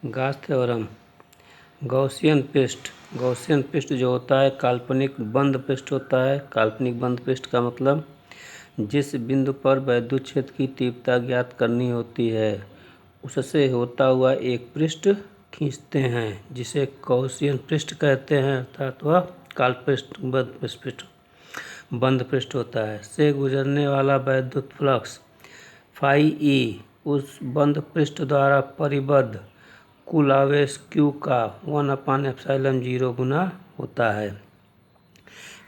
Gauss theorem. Gaussian पृष्ठ जो होता है काल्पनिक बंद पृष्ठ होता है। काल्पनिक बंद पृष्ठ का मतलब जिस बिंदु पर विद्युत क्षेत्र की तीव्रता ज्ञात करनी होती है उससे होता हुआ एक पृष्ठ खींचते हैं जिसे गॉसियन पृष्ठ कहते हैं, अर्थात वह बंद पृष्ठ होता है। से गुजरने वाला विद्युत फ्लक्स फाई ई उस बंद पृष्ठ द्वारा परिबद्ध कुल आवेश Q का 1/ε0 गुना होता है।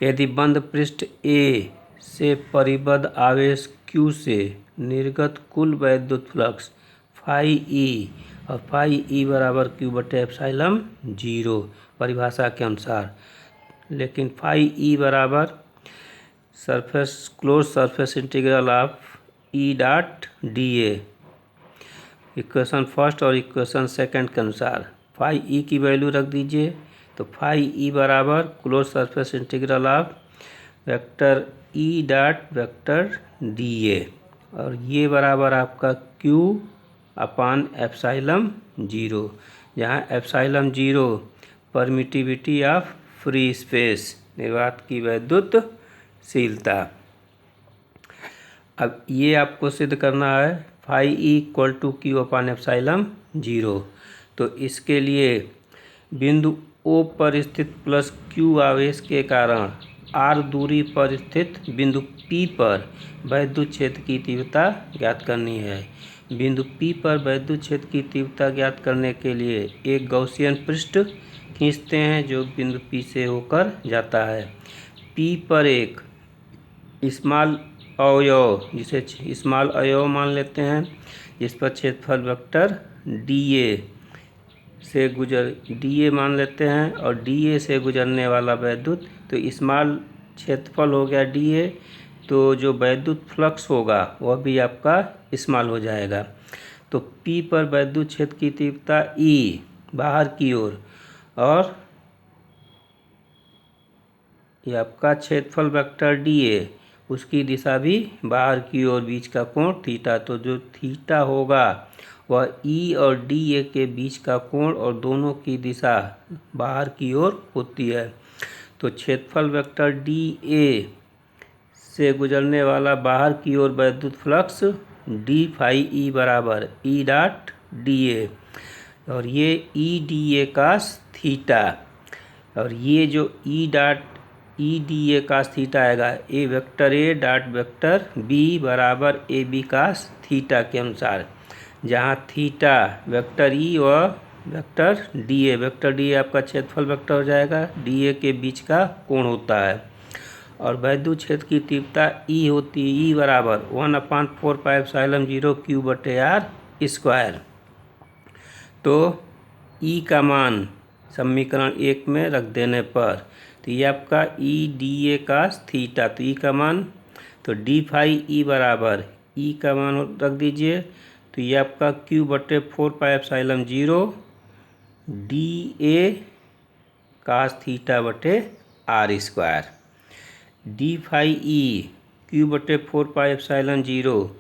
यदि बंद पृष्ठ A से परिबद्ध आवेश Q से निर्गत कुल विद्युत फ्लक्स फाई ई और फाई ई बराबर Q/ε0 परिभाषा के अनुसार, लेकिन फाई ई बराबर close surface integral of E dot D A equation first और इक्वेशन सेकंड के अनुसार फाई ई की वैल्यू रख दीजिए। तो फाई ई बराबर close surface integral of vector E dot vector D A और ये बराबर आपका Q/ε0, जहाँ ε0 परमिटिविटी ऑफ फ्री स्पेस, निर्वात की वैद्युतशीलता। अब ये आपको सिद्ध करना है phi E equal to Q/ε0। तो इसके लिए बिंदु O पर स्थित प्लस Q आवेश के कारण R दूरी पर स्थित बिंदु P पर विद्युत क्षेत्र की तीव्रता ज्ञात करनी है। बिंदु P पर विद्युत क्षेत्र की तीव्रता ज्ञात करने के लिए एक गॉसियन पृष्ठ खींचते हैं जो बिंदु P से होकर जाता है। P पर एक स्मॉल अवयव, जिसे स्मॉल अवयव मान लेते हैं, जिस पर क्षेत्रफल वेक्टर DA मान लेते हैं और DA से गुजरने वाला वैद्युत, तो स्मॉल क्षेत्रफल हो गया DA, तो जो वैद्युत फ्लक्स होगा वह भी आपका स्मॉल हो जाएगा। तो P पर वैद्युत क्षेत्र की तीव्रता E बाहर की ओर और ये आपका क्षेत्रफल वेक्टर DA, उसकी दिशा भी बाहर की ओर, बीच का कोण थीटा। तो जो थीटा होगा वह E और DA के बीच का कोण और दोनों की दिशा बाहर की ओर होती है। तो क्षेत्रफल वेक्टर DA से गुजरने वाला बाहर की ओर विद्युत फ्लक्स D फाई E बराबर E डॉट DA और ये E DA cos थीटा, और ये जो E DA cos थीटा आएगा a vector A dot vector B बराबर AB cos थीटा के अनुसार, जहाँ थीटा वेक्टर E और वेक्टर DA आपका क्षेत्रफल वेक्टर हो जाएगा, DA के बीच का कोण होता है। और विद्युत क्षेत्र की तीव्रता E होती है E बराबर 1/4πε0 Q/r²। तो E का मान समीकरण 1 में रख देने पर तो ये आपका E DA cos थीटा, तो E का मान, तो D फाई E बराबर E का मान रख दीजिए, तो ये आपका Q/4πε0 DA cos थीटा/r²। D फाई E Q/4πε0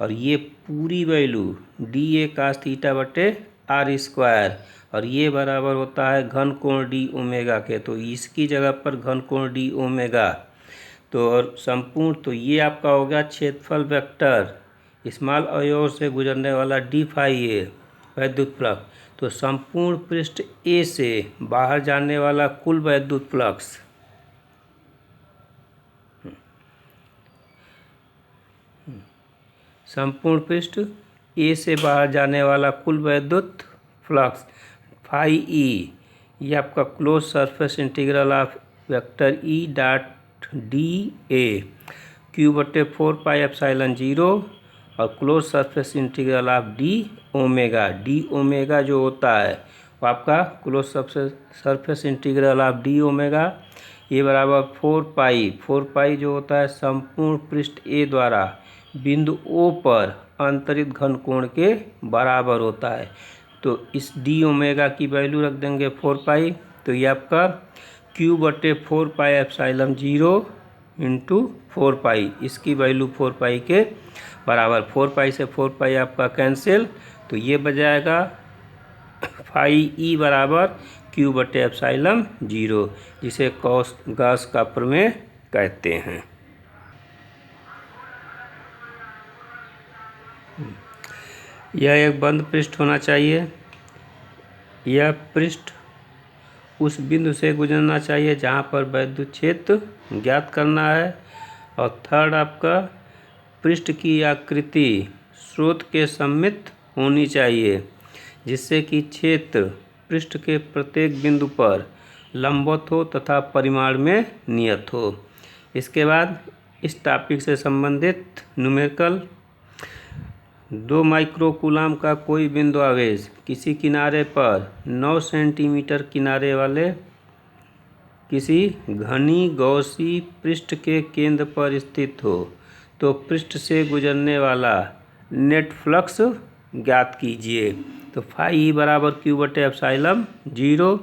और ये पूरी वैल्यू DA cos थीटा/r² और ये बराबर होता है घन कोण D ओमेगा के, तो इसकी जगह पर घन कोण D ओमेगा। तो और संपूर्ण, तो ये आपका हो गया क्षेत्रफल वेक्टर स्मॉल अवयव से गुजरने वाला D फाई A विद्युत फ्लक्स। तो संपूर्ण पृष्ठ A से बाहर जाने वाला कुल विद्युत फ्लक्स संपूर्ण पृष्ठ A से बाहर जाने वाला कुल विद्युत फ्लक्स फाई E, ये आपका close surface integral of vector E dot DA Q/4πε0 और close surface integral of D omega जो होता है वो आपका close surface integral of D omega, ये बराबर 4 पाई जो होता है संपूर्ण पृष्ठ A द्वारा बिंदु O पर अंतरित घन कोण के बराबर होता है। तो इस D ओमेगा की वैल्यू रख देंगे 4 पाई, तो ये आपका Q/4πε0 इंटू 4 पाई, इसकी वैल्यू 4 पाई के बराबर। 4 पाई से 4 पाई आपका कैंसिल, तो ये बच जाएगा फाई ई बराबर क्यू बटे एप्सिलॉन 0, जिसे गॉस का प्रमेय कहते हैं। यह एक बंद पृष्ठ होना चाहिए। यह पृष्ठ उस बिंदु से गुजरना चाहिए जहाँ पर वैद्युत क्षेत्र ज्ञात करना है। और थर्ड आपका पृष्ठ की आकृति स्रोत के सममित होनी चाहिए, जिससे कि क्षेत्र पृष्ठ के प्रत्येक बिंदु पर लंबवत हो तथा परिमाण में नियत हो। इसके बाद इस टॉपिक से संबंधित न्यूमेरिकल 2 माइक्रोकूलाम का कोई बिंदु आवेश किसी किनारे पर 9 सेंटीमीटर किनारे वाले किसी घनी गॉसी पृष्ठ के केंद्र पर स्थित हो तो पृष्ठ से गुजरने वाला नेट फ्लक्स ज्ञात कीजिए। तो फाई ई बराबर क्यू बटे एप्सिलॉन 0।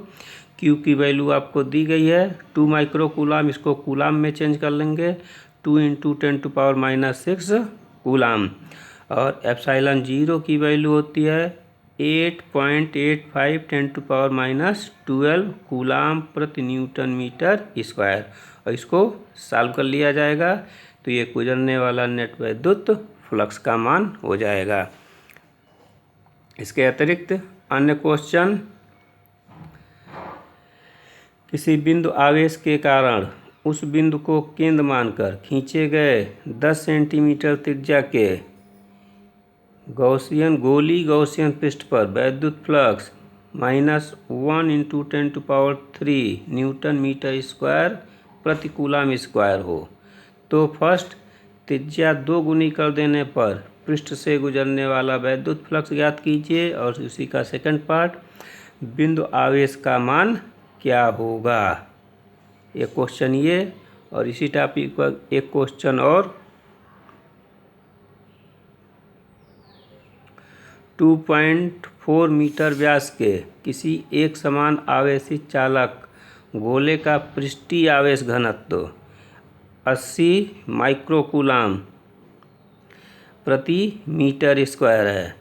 क्यू की वैल्यू आपको दी गई है 2 माइक्रोकूलाम, इसको कूलाम में चेंज कर लेंगे 2 × 10⁻⁶ कूलाम। और एप्सिलॉन 0 की वैल्यू होती है 8.85 10⁻12 कूलाम प्रति न्यूटन मीटर स्क्वायर। और इसको सॉल्व कर लिया जाएगा तो ये गुजरने वाला नेट वैद्युत फ्लक्स का मान हो जाएगा। इसके अतिरिक्त अन्य क्वेश्चन, किसी बिंदु आवेश के कारण उस बिंदु को केंद्र मानकर खींचे गए 10 सेंटीमीटर त्रिज्या के गोली गॉसियन पृष्ठ पर वैद्युत फ्लक्स -1 × 10⁻³ न्यूटन मीटर स्क्वायर प्रति कूलाम स्क्वायर हो तो फर्स्ट त्रिज्या 2 गुनी कर देने पर पृष्ठ से गुजरने वाला वैद्युत फ्लक्स ज्ञात कीजिए। और उसी का सेकंड पार्ट, बिंदु आवेश का मान क्या होगा। एक क्वेश्चन ये, और इसी टॉपिक पर एक क्वेश्चन और 2.4 मीटर व्यास के किसी एक समान आवेशित चालक गोले का पृष्ठीय आवेश घनत्व 80 माइक्रोकूलाम प्रति मीटर स्क्वायर है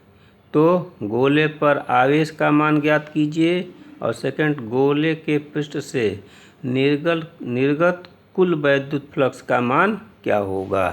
तो गोले पर आवेश का मान ज्ञात कीजिए। और सेकंड, गोले के पृष्ठ से निर्गत कुल वैद्युत फ्लक्स का मान क्या होगा।